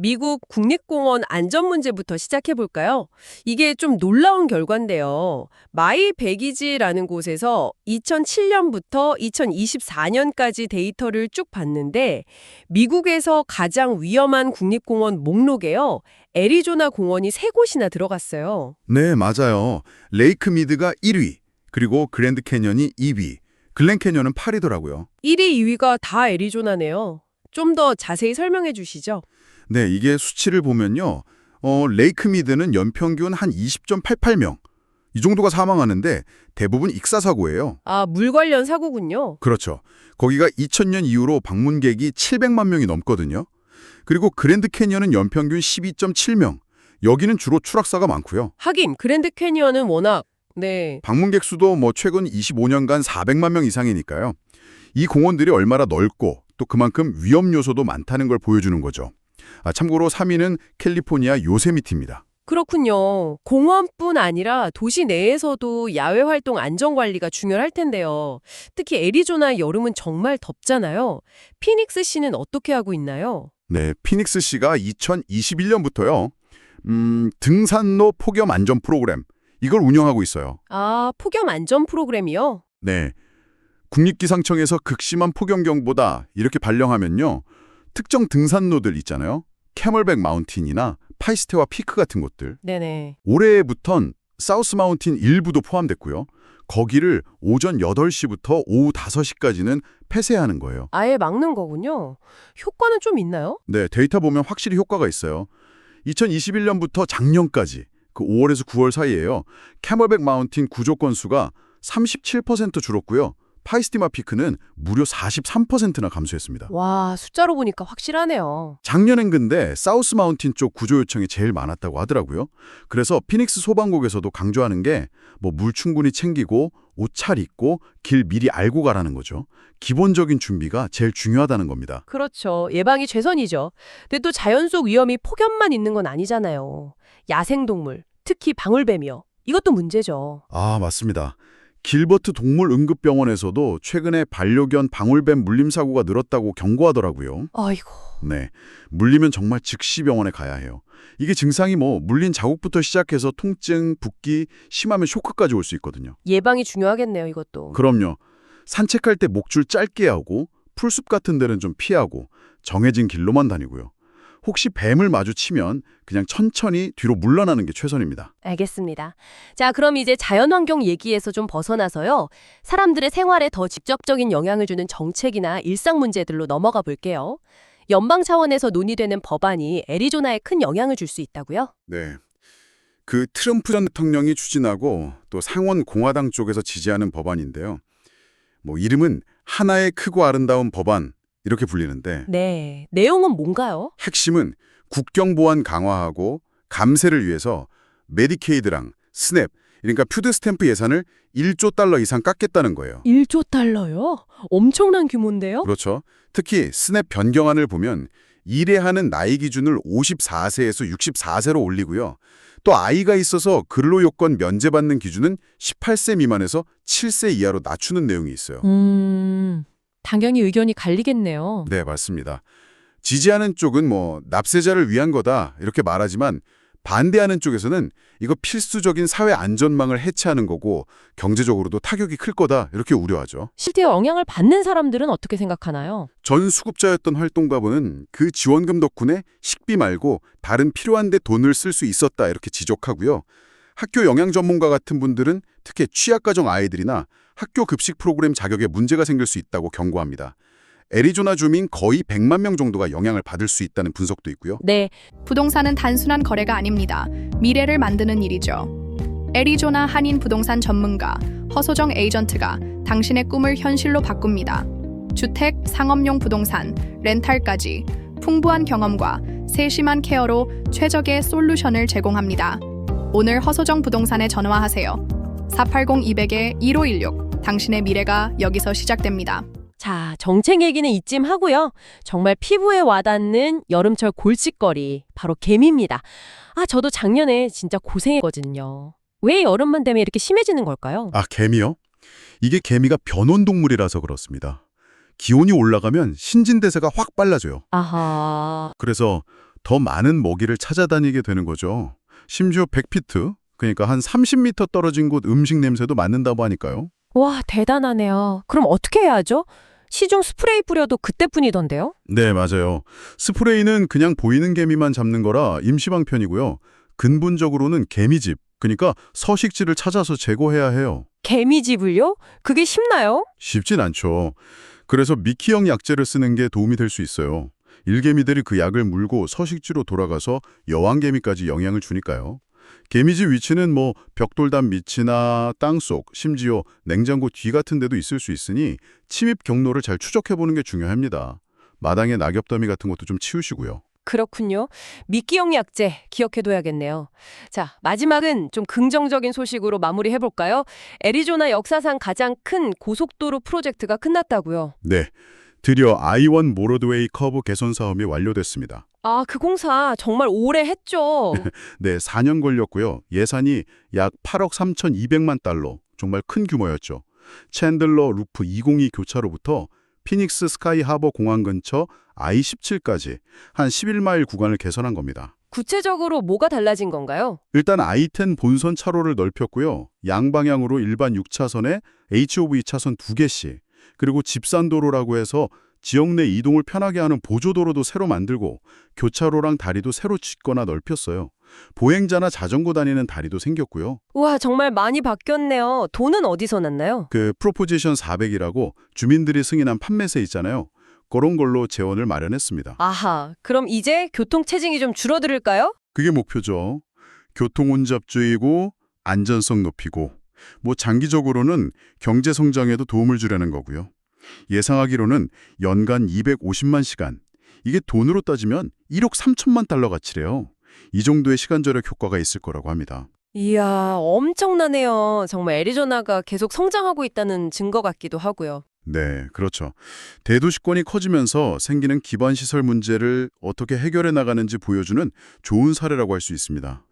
미국 국립공원 안전 문제부터 시작해 볼까요? 이게 좀 놀라운 결과인데요. 마이 베기지라는 곳에서 2007년부터 2024년까지 데이터를 쭉 봤는데 미국에서 가장 위험한 국립공원 목록에요. 애리조나 공원이 3곳이나 들어갔어요. 네, 맞아요. 레이크 미드가 1위, 그리고 그랜드 캐년이 2위, 글렌 캐년은 8위더라고요. 1위, 2위가 다 애리조나네요. 좀 더 자세히 설명해 주시죠. 네, 이게 수치를 보면요. 레이크 미드는 연평균 한 20.88명. 이 정도가 사망하는데 대부분 익사사고예요. 아, 물 관련 사고군요. 그렇죠. 거기가 2000년 이후로 방문객이 700만 명이 넘거든요. 그리고 그랜드 캐년은 연평균 12.7명. 여기는 주로 추락사가 많고요. 하긴 그랜드 캐니언은 워낙 네. 방문객 수도 최근 25년간 400만 명 이상이니까요. 이 공원들이 얼마나 넓고 또 그만큼 위험 요소도 많다는 걸 보여주는 거죠. 참고로 3위는 캘리포니아 요세미티입니다. 그렇군요. 공원뿐 아니라 도시 내에서도 야외 활동 안전 관리가 중요할 텐데요. 특히 애리조나 여름은 정말 덥잖아요. 피닉스시는 어떻게 하고 있나요? 네, 피닉스시가 2021년부터요. 등산로 폭염 안전 프로그램 이걸 운영하고 있어요. 아, 폭염 안전 프로그램이요? 네, 국립기상청에서 극심한 폭염경보다 이렇게 발령하면요. 특정 등산로들 있잖아요. 캐멀백 마운틴이나 파이스테와 피크 같은 곳들. 네네. 올해부턴 사우스 마운틴 일부도 포함됐고요. 거기를 오전 8시부터 오후 5시까지는 폐쇄하는 거예요. 아예 막는 거군요. 효과는 좀 있나요? 네, 데이터 보면 확실히 효과가 있어요. 2021년부터 작년까지 그 5월에서 9월 사이에요. 캐멀백 마운틴 구조 건수가 37% 줄었고요. 파이스티마 피크는 무려 43%나 감소했습니다. 와, 숫자로 보니까 확실하네요. 작년엔 근데 사우스 마운틴 쪽 구조 요청이 제일 많았다고 하더라고요. 그래서 피닉스 소방국에서도 강조하는 게 물 충분히 챙기고 옷 잘 입고 길 미리 알고 가라는 거죠. 기본적인 준비가 제일 중요하다는 겁니다. 그렇죠. 예방이 최선이죠. 근데 또 자연 속 위험이 폭염만 있는 건 아니잖아요. 야생동물, 특히 방울뱀이요. 이것도 문제죠. 아, 맞습니다. 길버트 동물응급병원에서도 최근에 반려견 방울뱀 물림 사고가 늘었다고 경고하더라고요. 아이고. 네, 물리면 정말 즉시 병원에 가야 해요. 이게 증상이 물린 자국부터 시작해서 통증, 붓기, 심하면 쇼크까지 올 수 있거든요. 예방이 중요하겠네요, 이것도. 그럼요. 산책할 때 목줄 짧게 하고 풀숲 같은 데는 좀 피하고 정해진 길로만 다니고요. 혹시 뱀을 마주치면 그냥 천천히 뒤로 물러나는 게 최선입니다. 알겠습니다. 자, 그럼 이제 자연환경 얘기에서 좀 벗어나서요. 사람들의 생활에 더 직접적인 영향을 주는 정책이나 일상 문제들로 넘어가 볼게요. 연방 차원에서 논의되는 법안이 애리조나에 큰 영향을 줄 수 있다고요? 네. 그 트럼프 전 대통령이 추진하고 또 상원 공화당 쪽에서 지지하는 법안인데요. 이름은 하나의 크고 아름다운 법안 이렇게 불리는데 네. 내용은 뭔가요? 핵심은 국경 보안 강화하고 감세를 위해서 메디케이드랑 스냅, 그러니까 푸드 스탬프 예산을 1조 달러 이상 깎겠다는 거예요. 1조 달러요? 엄청난 규모인데요? 그렇죠. 특히 스냅 변경안을 보면 일해하는 나이 기준을 54세에서 64세로 올리고요. 또 아이가 있어서 근로 요건 면제받는 기준은 18세 미만에서 7세 이하로 낮추는 내용이 있어요. 당연히 의견이 갈리겠네요. 네, 맞습니다. 지지하는 쪽은 납세자를 위한 거다 이렇게 말하지만 반대하는 쪽에서는 이거 필수적인 사회 안전망을 해체하는 거고 경제적으로도 타격이 클 거다 이렇게 우려하죠. 실제 영향을 받는 사람들은 어떻게 생각하나요? 전 수급자였던 활동가분은 그 지원금 덕분에 식비 말고 다른 필요한 데 돈을 쓸 수 있었다 이렇게 지적하고요. 학교 영양 전문가 같은 분들은 특히 취약가정 아이들이나 학교 급식 프로그램 자격에 문제가 생길 수 있다고 경고합니다. 애리조나 주민 거의 100만 명 정도가 영향을 받을 수 있다는 분석도 있고요. 네. 부동산은 단순한 거래가 아닙니다. 미래를 만드는 일이죠. 애리조나 한인 부동산 전문가 허소정 에이전트가 당신의 꿈을 현실로 바꿉니다. 주택, 상업용 부동산, 렌탈까지 풍부한 경험과 세심한 케어로 최적의 솔루션을 제공합니다. 오늘 허소정 부동산에 전화하세요. 480-200-1516 당신의 미래가 여기서 시작됩니다. 자, 정책 얘기는 이쯤 하고요. 정말 피부에 와닿는 여름철 골칫거리, 바로 개미입니다. 저도 작년에 진짜 고생했거든요. 왜 여름만 되면 이렇게 심해지는 걸까요? 개미요? 이게 개미가 변온동물이라서 그렇습니다. 기온이 올라가면 신진대사가 확 빨라져요. 아하. 그래서 더 많은 먹이를 찾아다니게 되는 거죠. 심지어 100피트, 그러니까 한 30m 떨어진 곳 음식 냄새도 맡는다고 하니까요. 와, 대단하네요. 그럼 어떻게 해야 하죠? 시중 스프레이 뿌려도 그때뿐이던데요? 네, 맞아요. 스프레이는 그냥 보이는 개미만 잡는 거라 임시방편이고요. 근본적으로는 개미집, 그러니까 서식지를 찾아서 제거해야 해요. 개미집을요? 그게 쉽나요? 쉽진 않죠. 그래서 미키형 약재를 쓰는 게 도움이 될 수 있어요. 일개미들이 그 약을 물고 서식지로 돌아가서 여왕개미까지 영향을 주니까요. 개미집 위치는 뭐 벽돌담 밑이나 땅속, 심지어 냉장고 뒤 같은 데도 있을 수 있으니 침입 경로를 잘 추적해보는 게 중요합니다. 마당에 낙엽더미 같은 것도 좀 치우시고요. 그렇군요. 미끼용 약재 기억해둬야겠네요. 자, 마지막은 좀 긍정적인 소식으로 마무리해볼까요? 애리조나 역사상 가장 큰 고속도로 프로젝트가 끝났다고요. 네, 드디어 I-1 모로드웨이 커브 개선 사업이 완료됐습니다. 아, 그 공사 정말 오래 했죠. 네, 4년 걸렸고요. 예산이 약 8억 3,200만 달러, 정말 큰 규모였죠. 챈들러 루프 202 교차로부터 피닉스 스카이 하버 공항 근처 I-17까지 한 11마일 구간을 개선한 겁니다. 구체적으로 뭐가 달라진 건가요? 일단 I-10 본선 차로를 넓혔고요. 양방향으로 일반 6차선에 HOV 차선 2개씩, 그리고 집산도로라고 해서 지역 내 이동을 편하게 하는 보조도로도 새로 만들고 교차로랑 다리도 새로 짓거나 넓혔어요. 보행자나 자전거 다니는 다리도 생겼고요. 우와, 정말 많이 바뀌었네요. 돈은 어디서 났나요? 그 프로포지션 400이라고 주민들이 승인한 판매세 있잖아요. 그런 걸로 재원을 마련했습니다. 아하, 그럼 이제 교통 체증이 좀 줄어들을까요? 그게 목표죠. 교통 혼잡주의고 안전성 높이고 뭐 장기적으로는 경제 성장에도 도움을 주려는 거고요. 예상하기로는 연간 250만 시간, 이게 돈으로 따지면 1억 3천만 달러 가치래요. 이 정도의 시간 절약 효과가 있을 거라고 합니다. 이야, 엄청나네요. 정말 애리조나가 계속 성장하고 있다는 증거 같기도 하고요. 네, 그렇죠. 대도시권이 커지면서 생기는 기반 시설 문제를 어떻게 해결해 나가는지 보여주는 좋은 사례라고 할 수 있습니다.